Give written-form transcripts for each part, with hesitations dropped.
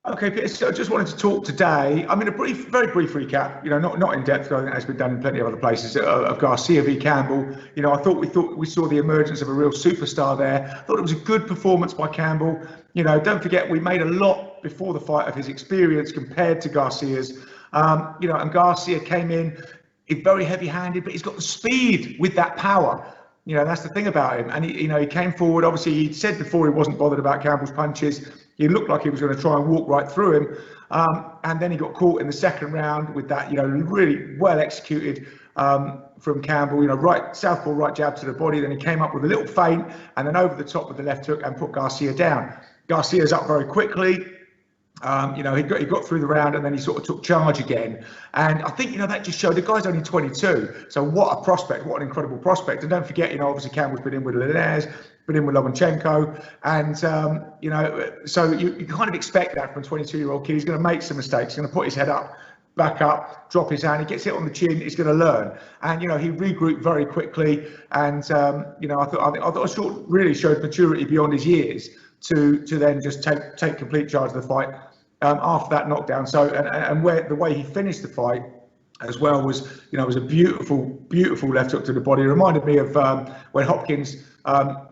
Okay, Peter, so I just wanted to talk today. I mean, very brief recap. Not in depth. I think that's been done in plenty of other places. Of Garcia v Campbell. I thought we saw the emergence of a real superstar there. I thought it was a good performance by Campbell. Don't forget we made a lot before the fight of his experience compared to Garcia's. And Garcia came in very heavy-handed, but he's got the speed with that power. That's the thing about him. And he came forward. Obviously, he said before he wasn't bothered about Campbell's punches. He looked like he was going to try and walk right through him. And then he got caught in the second round with that, really well executed from Campbell, right southpaw, right jab to the body. Then he came up with a little feint and then over the top with the left hook and put Garcia down. Garcia's up very quickly. He got through the round and then he sort of took charge again. And I think, that just showed the guy's only 22. So what a prospect, what an incredible prospect. And don't forget, obviously Campbell's been in with Linares, been in with Lomachenko. And, so you kind of expect that from a 22-year-old kid. He's going to make some mistakes. He's going to put his head up, back up, drop his hand. He gets hit on the chin. He's going to learn. And, he regrouped very quickly. And, I thought really showed maturity beyond his years to then just take complete charge of the fight. After that knockdown, and where the way he finished the fight as well was, was a beautiful left hook to the body. It reminded me of when Hopkins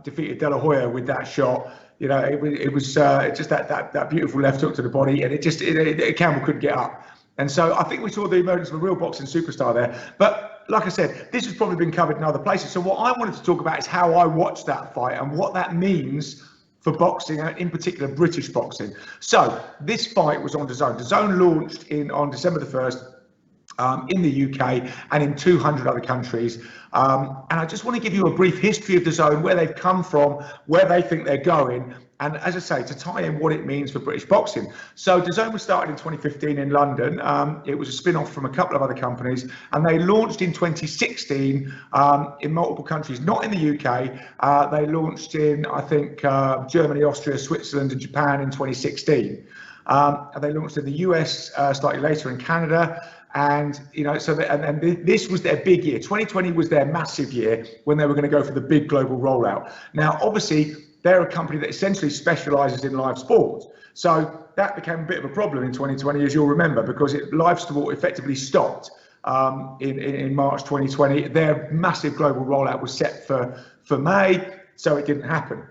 defeated De La Hoya with that shot. It was just that beautiful left hook to the body, and Campbell couldn't get up. And so I think we saw the emergence of a real boxing superstar there. But like I said, this has probably been covered in other places. So what I wanted to talk about is how I watched that fight and what that means for boxing, in particular British boxing. So this fight was on DAZN. DAZN launched on December the 1st in the UK and in 200 other countries. And I just want to give you a brief history of DAZN, where they've come from, where they think they're going, and as I say, to tie in what it means for British boxing. So DAZN was started in 2015 in London. It was a spin-off from a couple of other companies, and they launched in 2016 in multiple countries, not in the UK. They launched in, I think, Germany, Austria, Switzerland, and Japan in 2016. And they launched in the US slightly later, in Canada. And this was their big year. 2020 was their massive year when they were going to go for the big global rollout. Now, obviously, they're a company that essentially specializes in live sport. So that became a bit of a problem in 2020, as you'll remember, because live sport effectively stopped in March 2020. Their massive global rollout was set for May, so it didn't happen.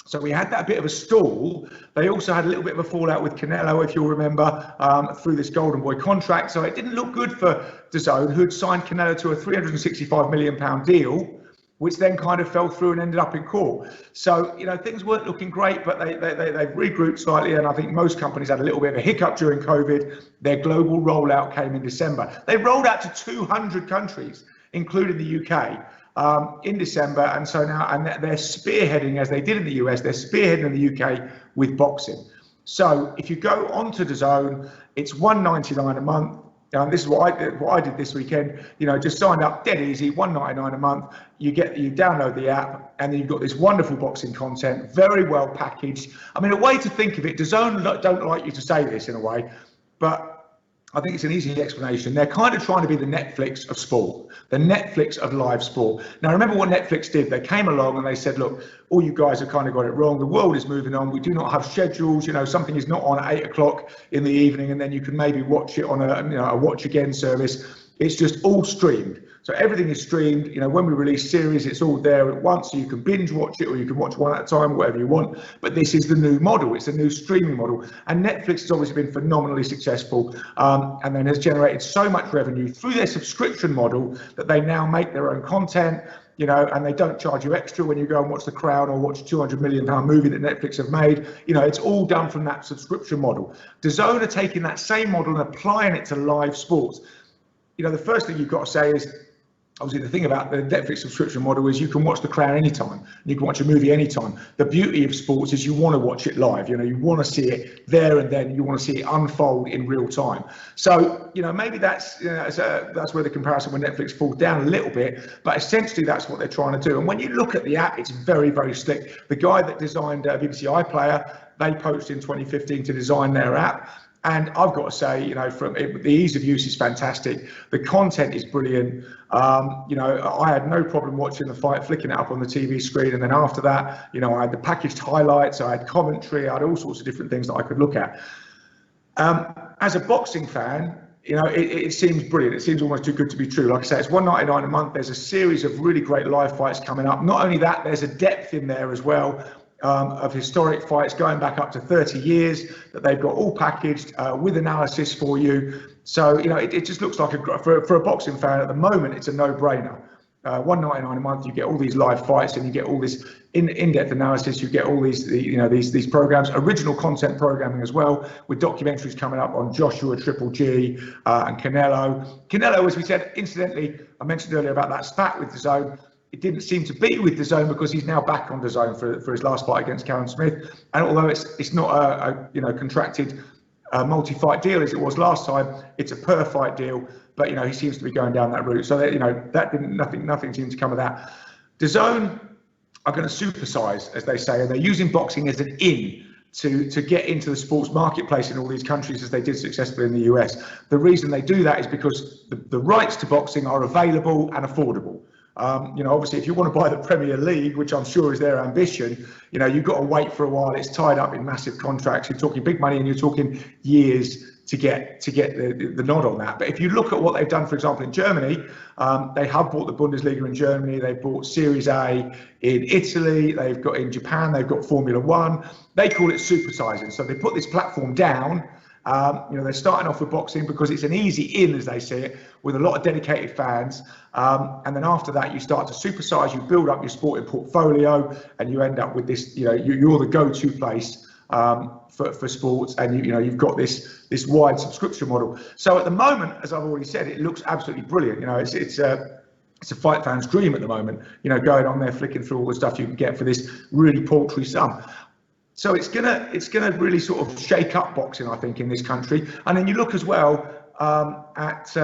So we had that bit of a stall. They also had a little bit of a fallout with Canelo, if you'll remember, through this Golden Boy contract. So it didn't look good for DAZN, who had signed Canelo to a £365 million deal, which then kind of fell through and ended up in court. So, things weren't looking great, but they've regrouped slightly. And I think most companies had a little bit of a hiccup during COVID. Their global rollout came in December. They rolled out to 200 countries, including the UK. In December, and so now, and they're spearheading, as they did in the US, they're spearheading in the UK with boxing. So if you go onto DAZN, it's $1.99 a month. This is what I did this weekend. Just signed up, dead easy, $1.99 a month. You download the app, and then you've got this wonderful boxing content, very well packaged. I mean, a way to think of it, DAZN don't like you to say this in a way, but I think it's an easy explanation. They're kind of trying to be the Netflix of sport, the Netflix of live sport. Now, remember what Netflix did? They came along and they said, look, all you guys have kind of got it wrong. The world is moving on. We do not have schedules. Something is not on at 8 o'clock in the evening, and then you can maybe watch it on a watch again service. It's just all streamed. So everything is streamed. When we release series, it's all there at once, so you can binge watch it, or you can watch one at a time, whatever you want. But this is the new model. It's a new streaming model. And Netflix has obviously been phenomenally successful, and then has generated so much revenue through their subscription model that they now make their own content, and they don't charge you extra when you go and watch The Crown or watch a £200 million movie that Netflix have made. It's all done from that subscription model. DAZN are taking that same model and applying it to live sports. The first thing you've got to say is, obviously, the thing about the Netflix subscription model is you can watch The Crown anytime. You can watch a movie anytime. The beauty of sports is you want to watch it live. You want to see it there and then. You want to see it unfold in real time. So, maybe that's where the comparison with Netflix falls down a little bit. But essentially, that's what they're trying to do. And when you look at the app, it's very, very slick. The guy that designed BBC iPlayer, they poached in 2015 to design their app. And I've got to say, the ease of use is fantastic. The content is brilliant. I had no problem watching the fight, flicking it up on the TV screen. And then after that, I had the packaged highlights, I had commentary, I had all sorts of different things that I could look at. As a boxing fan, it seems brilliant. It seems almost too good to be true. Like I say, it's $199 a month. There's a series of really great live fights coming up. Not only that, there's a depth in there as well of historic fights going back up to 30 years that they've got all packaged with analysis for you. So, it just looks like for a boxing fan at the moment, it's a no-brainer. $199 a month, you get all these live fights and you get all this in-depth analysis. You get all these programs, original content programming as well, with documentaries coming up on Joshua, Triple G, and Canelo. Canelo, as we said, incidentally, I mentioned earlier about that spat with DAZN. It didn't seem to be with DAZN because he's now back on DAZN for his last fight against Callum Smith. And although it's not a contracted multi-fight deal as it was last time, it's a per fight deal. But he seems to be going down that route. So that nothing seemed to come of that. DAZN are going to supersize, as they say, and they're using boxing as an in to get into the sports marketplace in all these countries, as they did successfully in the US. The reason they do that is because the rights to boxing are available and affordable. Obviously, if you want to buy the Premier League, which I'm sure is their ambition, you've got to wait for a while. It's tied up in massive contracts. You're talking big money, and you're talking years to get the nod on that. But if you look at what they've done, for example, in Germany, they have bought the Bundesliga in Germany. They've bought Series A in Italy. They've got in Japan. They've got Formula One. They call it supersizing. So they put this platform down. They're starting off with boxing because it's an easy in, as they say it, with a lot of dedicated fans. And then after that, you start to supersize, you build up your sporting portfolio, and you end up with this, you're the go-to place for sports, and you've got this wide subscription model. So at the moment, as I've already said, it looks absolutely brilliant. It's a fight fan's dream at the moment, going on there, flicking through all the stuff you can get for this really paltry sum. So it's gonna really sort of shake up boxing, I think, in this country. And then you look as well at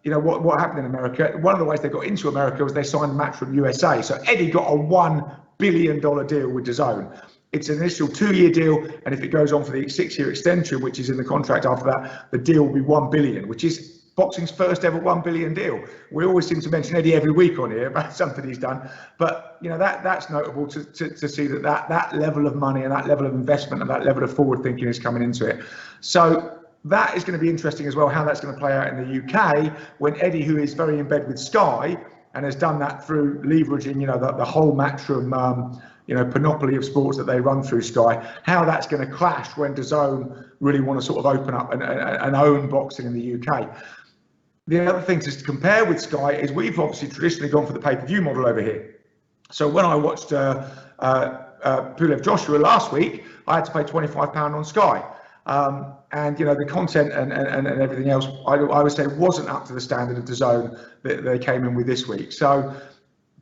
what happened in America. One of the ways they got into America was they signed Matchroom USA. So Eddie got a $1 billion deal with DAZN. It's an initial 2-year deal, and if it goes on for the 6-year extension, which is in the contract after that, the deal will be $1 billion, which is boxing's first ever $1 billion deal. We always seem to mention Eddie every week on here about something he's done, but that's notable to see that level of money and that level of investment and that level of forward thinking is coming into it. So that is going to be interesting as well, how that's going to play out in the UK when Eddie, who is very in bed with Sky and has done that through leveraging the whole Matchroom panoply of sports that they run through Sky, how that's going to clash when DAZN really want to sort of open up and own boxing in the UK. The other thing to compare with Sky is we've obviously traditionally gone for the pay-per-view model over here. So when I watched Pulev Joshua last week, I had to pay £25 on Sky. And the content and everything else, I would say wasn't up to the standard of DAZN that they came in with this week. So,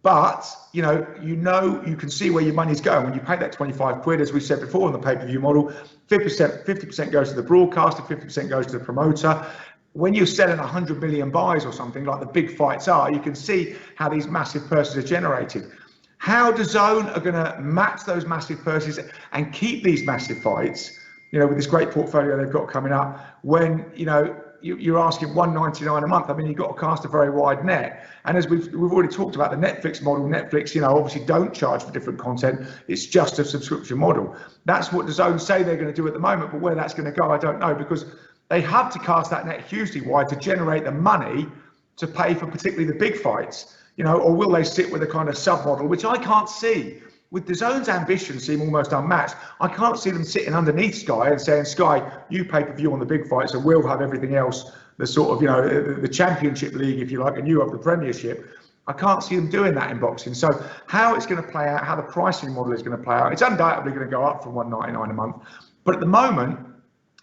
but you can see where your money's going when you pay that 25 quid, as we said before, on the pay-per-view model. 50% goes to the broadcaster, 50% goes to the promoter. When you're selling 100 million buys or something like the big fights are, you can see how these massive purses are generated. How DAZN are going to match those massive purses and keep these massive fights, with this great portfolio they've got coming up, when you're asking $199 a month. I mean, you've got to cast a very wide net. And as we've already talked about the Netflix model, Netflix, obviously don't charge for different content. It's just a subscription model. That's what DAZN say they're going to do at the moment, but where that's going to go, I don't know, because they have to cast that net hugely wide to generate the money to pay for particularly the big fights, or will they sit with a kind of sub model, which I can't see. With DAZN's ambitions seem almost unmatched. I can't see them sitting underneath Sky and saying, Sky, you pay-per-view on the big fights and we'll have everything else, the sort of, the Championship League, if you like, and you have the Premiership. I can't see them doing that in boxing. So how it's going to play out, how the pricing model is going to play out, it's undoubtedly going to go up from $199 a month. But at the moment,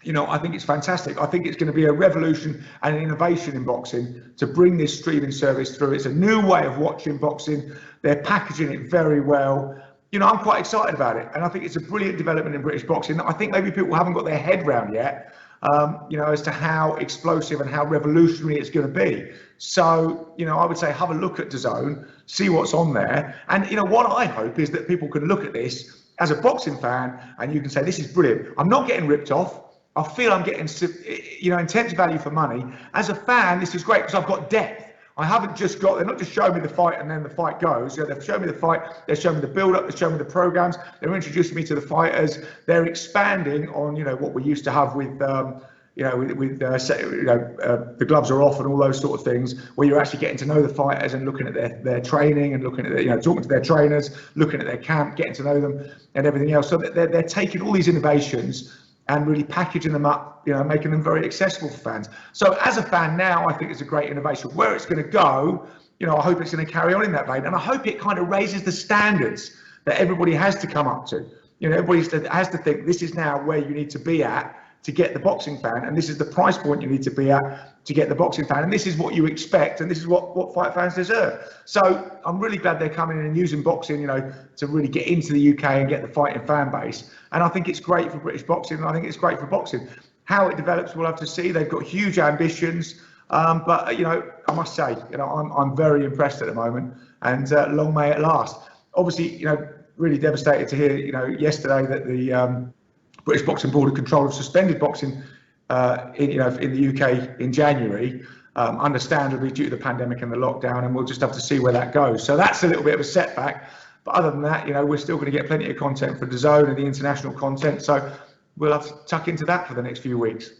I think it's fantastic. I think it's going to be a revolution and an innovation in boxing to bring this streaming service through. It's a new way of watching boxing. They're packaging it very well. I'm quite excited about it. And I think it's a brilliant development in British boxing. I think maybe people haven't got their head round yet, as to how explosive and how revolutionary it's going to be. So, I would say have a look at DAZN, see what's on there. And, what I hope is that people can look at this as a boxing fan and you can say, this is brilliant. I'm not getting ripped off. I feel I'm getting, intense value for money. As a fan, this is great because I've got depth. I haven't just got, they're not just showing me the fight and then the fight goes. They've shown me the fight, they're showing me the build-up, they're showing me the programs, they're introducing me to the fighters. They're expanding on, what we used to have with the gloves are off and all those sort of things, where you're actually getting to know the fighters and looking at their training and looking at talking to their trainers, looking at their camp, getting to know them and everything else. So they're taking all these innovations and really packaging them up, making them very accessible for fans. So as a fan now, I think it's a great innovation. Where it's going to go, I hope it's going to carry on in that vein, and I hope it kind of raises the standards that everybody has to come up to. Everybody has to think this is now where you need to be at to get the boxing fan, and this is the price point you need to be at to get the boxing fan, and this is what you expect, and this is what fight fans deserve. So I'm really glad they're coming in and using boxing, to really get into the UK and get the fighting fan base. And I think it's great for British boxing, and I think it's great for boxing. How it develops, we'll have to see. They've got huge ambitions, but I must say, I'm very impressed at the moment, and long may it last. Obviously, really devastated to hear, yesterday that the British Boxing Board of Control have suspended boxing in the UK in January, understandably due to the pandemic and the lockdown, and we'll just have to see where that goes. So that's a little bit of a setback, but other than that, we're still going to get plenty of content for DAZN and the international content, so we'll have to tuck into that for the next few weeks.